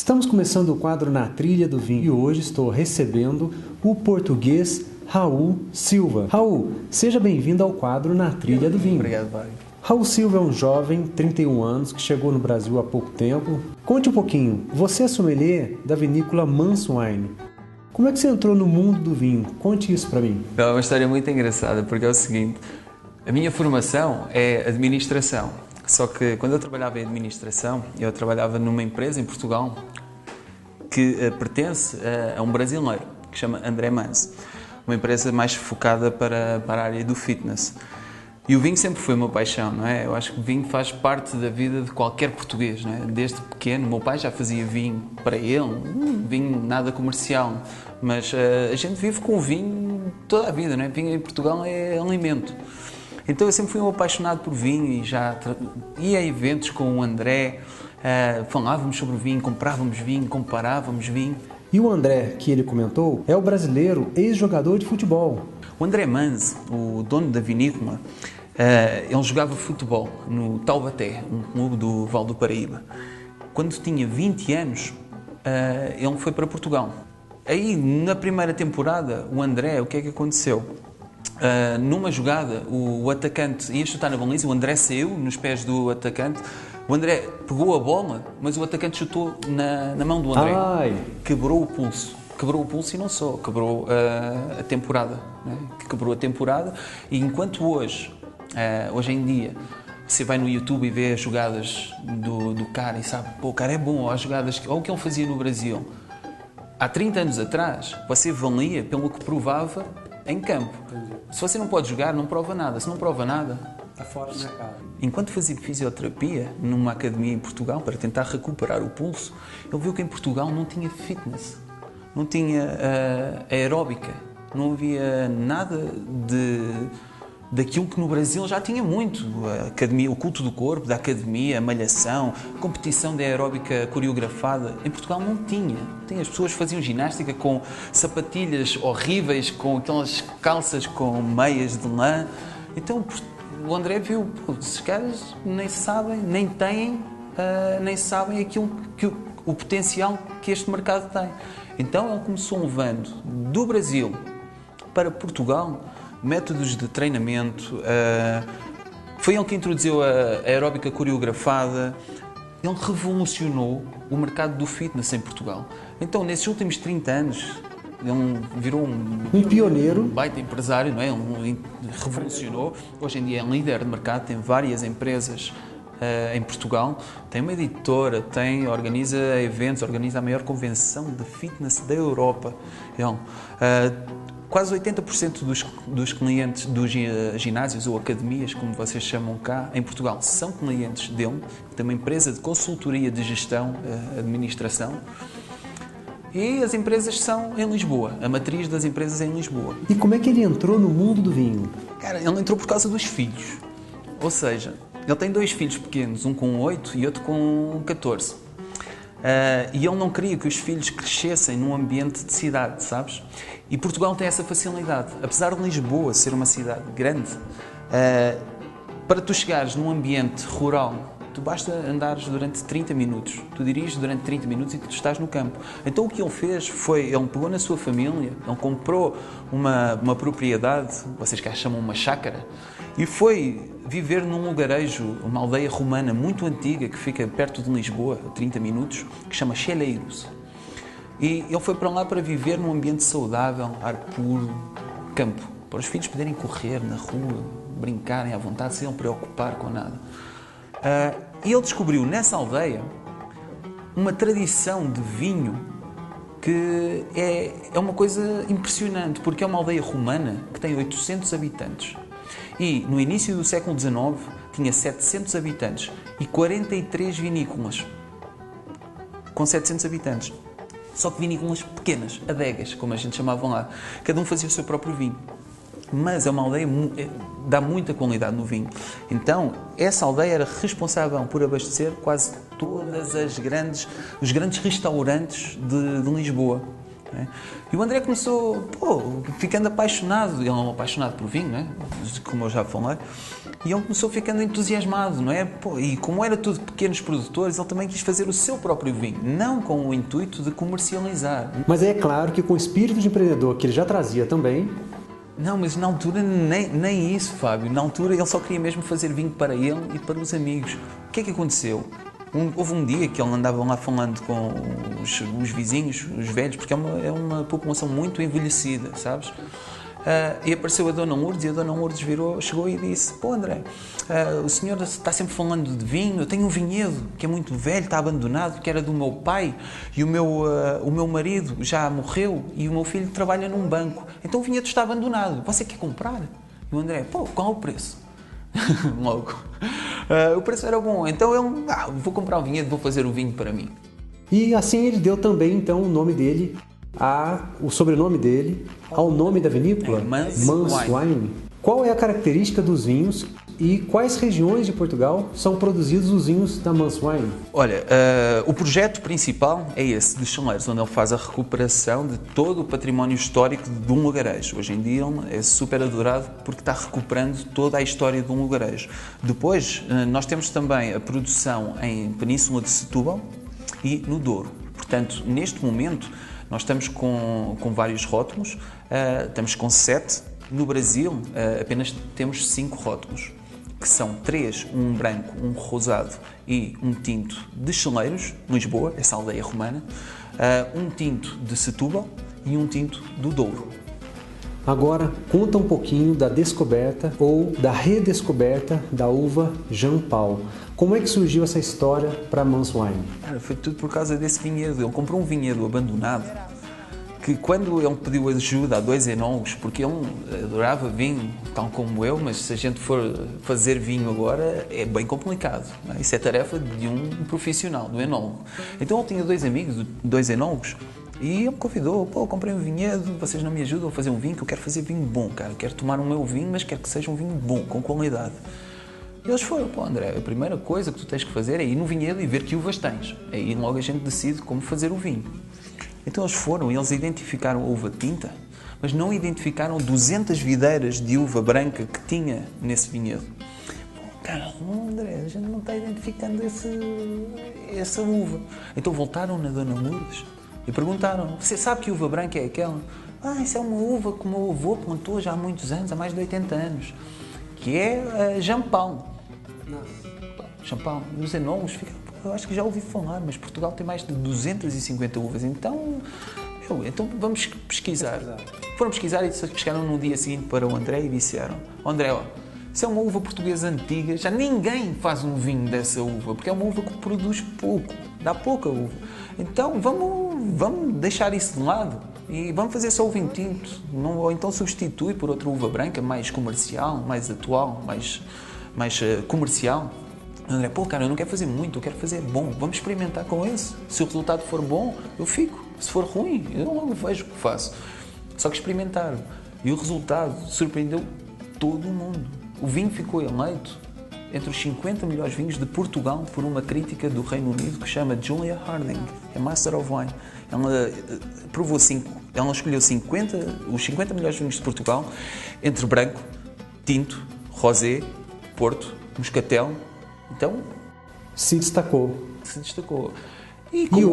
Estamos começando o quadro Na Trilha do Vinho e hoje estou recebendo o português Raul Silva. Raul, seja bem-vindo ao quadro Na Trilha do Vinho. Obrigado, Wagner. Raul Silva é um jovem, 31 anos, que chegou no Brasil há pouco tempo. Conte um pouquinho, você é sommelier da vinícola Manso Wine. Como é que você entrou no mundo do vinho? Conte isso para mim. É uma história muito engraçada, porque é o seguinte, a minha formação é administração, só que quando eu trabalhava em administração, eu trabalhava numa empresa em Portugal que pertence a um brasileiro, que se chama André Manso, uma empresa mais focada para a área do fitness. E o vinho sempre foi uma paixão, não é? Eu acho que o vinho faz parte da vida de qualquer português, não é? Desde pequeno, meu pai já fazia vinho para ele, vinho nada comercial, mas a gente vive com o vinho toda a vida, não é? Vinho em Portugal é alimento. Então eu sempre fui um apaixonado por vinho e já ia a eventos com o André, falávamos sobre o vinho, comprávamos vinho, comparávamos vinho. E o André, que ele comentou, é o brasileiro ex-jogador de futebol. O André Manso, o dono da vinícola, ele jogava futebol no Taubaté, um clube do Vale do Paraíba. Quando tinha 20 anos, ele foi para Portugal. Aí, na primeira temporada, o André, o que é que aconteceu? Numa jogada, o atacante ia chutar na baliza, o André saiu nos pés do atacante, o André pegou a bola, mas o atacante chutou na mão do André. Ai. Quebrou o pulso. Quebrou o pulso e não só, quebrou a temporada. Né? Quebrou a temporada e enquanto hoje em dia, você vai no YouTube e vê as jogadas do cara e sabe, pô, o cara é bom, ou as jogadas, ou o que ele fazia no Brasil. Há 30 anos atrás, você valia pelo que provava em campo. Se você não pode jogar, não prova nada. Se não prova nada, está fora do mercado. Enquanto fazia fisioterapia numa academia em Portugal para tentar recuperar o pulso, ele viu que em Portugal não tinha fitness, não tinha aeróbica, não havia nada daquilo que no Brasil já tinha muito. A academia, o culto do corpo, da academia, a malhação, competição de aeróbica coreografada. Em Portugal não tinha. As pessoas faziam ginástica com sapatilhas horríveis, com aquelas calças com meias de lã. Então o André viu, esses caras nem sabem, nem sabem aquilo o potencial que este mercado tem. Então ele começou levando do Brasil para Portugal métodos de treinamento, foi ele que introduziu a aeróbica coreografada, ele revolucionou o mercado do fitness em Portugal. Então, nesses últimos 30 anos, ele virou um pioneiro, um baita empresário, não é? Ele revolucionou. Hoje em dia é um líder de mercado, tem várias empresas em Portugal, tem uma editora, organiza eventos, organiza a maior convenção de fitness da Europa. Quase 80% dos clientes dos ginásios ou academias, como vocês chamam cá, em Portugal, são clientes dele. Tem uma empresa de consultoria de gestão, administração. E as empresas são em Lisboa, a matriz das empresas é em Lisboa. E como é que ele entrou no mundo do vinho? Cara, ele entrou por causa dos filhos. Ou seja, ele tem 2 filhos pequenos, um com 8 e outro com 14. E ele não queria que os filhos crescessem num ambiente de cidade, sabes? E Portugal tem essa facilidade. Apesar de Lisboa ser uma cidade grande, para tu chegares num ambiente rural, tu basta andares durante 30 minutos. Tu diriges durante 30 minutos e tu estás no campo. Então o que ele fez foi, ele pegou na sua família, ele comprou uma propriedade, vocês cá chamam uma chácara, e foi viver num lugarejo, uma aldeia romana muito antiga, que fica perto de Lisboa, a 30 minutos, que se chama Cheleiros. E ele foi para lá para viver num ambiente saudável, ar puro, campo, para os filhos poderem correr na rua, brincarem à vontade, sem ele preocupar com nada. E ele descobriu nessa aldeia uma tradição de vinho que é uma coisa impressionante, porque é uma aldeia romana que tem 800 habitantes. E no início do século XIX tinha 700 habitantes e 43 vinícolas com 700 habitantes. Só que vinícolas pequenas, adegas, como a gente chamava lá. Cada um fazia o seu próprio vinho. Mas é uma aldeia dá muita qualidade no vinho. Então, essa aldeia era responsável por abastecer quase todas os grandes restaurantes de Lisboa. Né? E o André começou, ficando apaixonado, ele é um apaixonado por vinho, né? Como eu já falei, e ele começou ficando entusiasmado, não é? E como era tudo pequenos produtores, ele também quis fazer o seu próprio vinho, não com o intuito de comercializar. Mas é claro que com o espírito de empreendedor que ele já trazia também... Não, mas na altura nem isso, Fábio. Na altura ele só queria mesmo fazer vinho para ele e para os amigos. O que é que aconteceu? Houve um dia que ele andava lá falando com os vizinhos, os velhos, porque é uma população muito envelhecida, sabes? E apareceu a Dona Lourdes, e a Dona Lourdes chegou e disse: pô, André, o senhor está sempre falando de vinho, eu tenho um vinhedo que é muito velho, está abandonado, que era do meu pai, e o meu marido já morreu, e o meu filho trabalha num banco, então o vinhedo está abandonado, você quer comprar? E o André: pô, qual é o preço? Logo. O preço era bom, então eu vou comprar um vinhedo, vou fazer o vinho para mim. E assim ele deu também então o nome dele, o sobrenome dele, ao nome da vinícola, Manswine. Qual é a característica dos vinhos e quais regiões de Portugal são produzidos os vinhos da Manswine? Olha, o projeto principal é esse, de Chaleiros, onde ele faz a recuperação de todo o património histórico de um lugarejo. Hoje em dia ele é super adorado porque está recuperando toda a história de um lugarejo. Depois, nós temos também a produção em Península de Setúbal e no Douro. Portanto, neste momento, nós estamos com vários rótulos, estamos com 7. No Brasil, apenas temos 5 rótulos, que são 3, um branco, um rosado e um tinto de Chaleiros, Lisboa, essa aldeia romana, um tinto de Setúbal e um tinto do Douro. Agora, conta um pouquinho da descoberta ou da redescoberta da uva Jean Paul. Como é que surgiu essa história para Manswine? Foi tudo por causa desse vinhedo. Ele comprou um vinhedo abandonado, que quando ele pediu ajuda a 2 enólogos, porque ele adorava vinho, tal como eu, mas se a gente for fazer vinho agora é bem complicado. Não é? Isso é tarefa de um profissional, do enólogo. Então ele tinha 2 amigos, 2 enólogos, e ele me convidou: pô, comprei um vinhedo, vocês não me ajudam a fazer um vinho, que eu quero fazer vinho bom, cara. Eu quero tomar o meu vinho, mas quero que seja um vinho bom, com qualidade. E eles foram: pô, André, a primeira coisa que tu tens que fazer é ir no vinhedo e ver que uvas tens. Aí logo a gente decide como fazer o vinho. Então eles foram e eles identificaram a uva tinta, mas não identificaram 200 videiras de uva branca que tinha nesse vinhedo. Cara, André, a gente não está identificando essa uva. Então voltaram na Dona Lourdes e perguntaram: você sabe que uva branca é aquela? Isso é uma uva que o meu avô plantou já há muitos anos, há mais de 80 anos, que é a Jean Paul. Jean Paul. E os enólogos ficaram: eu acho que já ouvi falar, mas Portugal tem mais de 250 uvas, então vamos pesquisar. Foram pesquisar e chegaram no dia seguinte para o André e disseram: André, se é uma uva portuguesa antiga, já ninguém faz um vinho dessa uva, porque é uma uva que produz pouco, dá pouca uva. Então vamos deixar isso de lado e vamos fazer só o vinho tinto, ou então substituir por outra uva branca, mais comercial, mais atual, mais comercial. André: pô, cara, eu não quero fazer muito, eu quero fazer bom, vamos experimentar com esse. Se o resultado for bom, eu fico. Se for ruim, eu logo vejo o que faço. Só que experimentaram. E o resultado surpreendeu todo o mundo. O vinho ficou eleito entre os 50 melhores vinhos de Portugal por uma crítica do Reino Unido que chama Julia Harding, é Master of Wine. Ela ela escolheu os 50 melhores vinhos de Portugal entre branco, tinto, rosé, porto, moscatel. Então, se destacou. E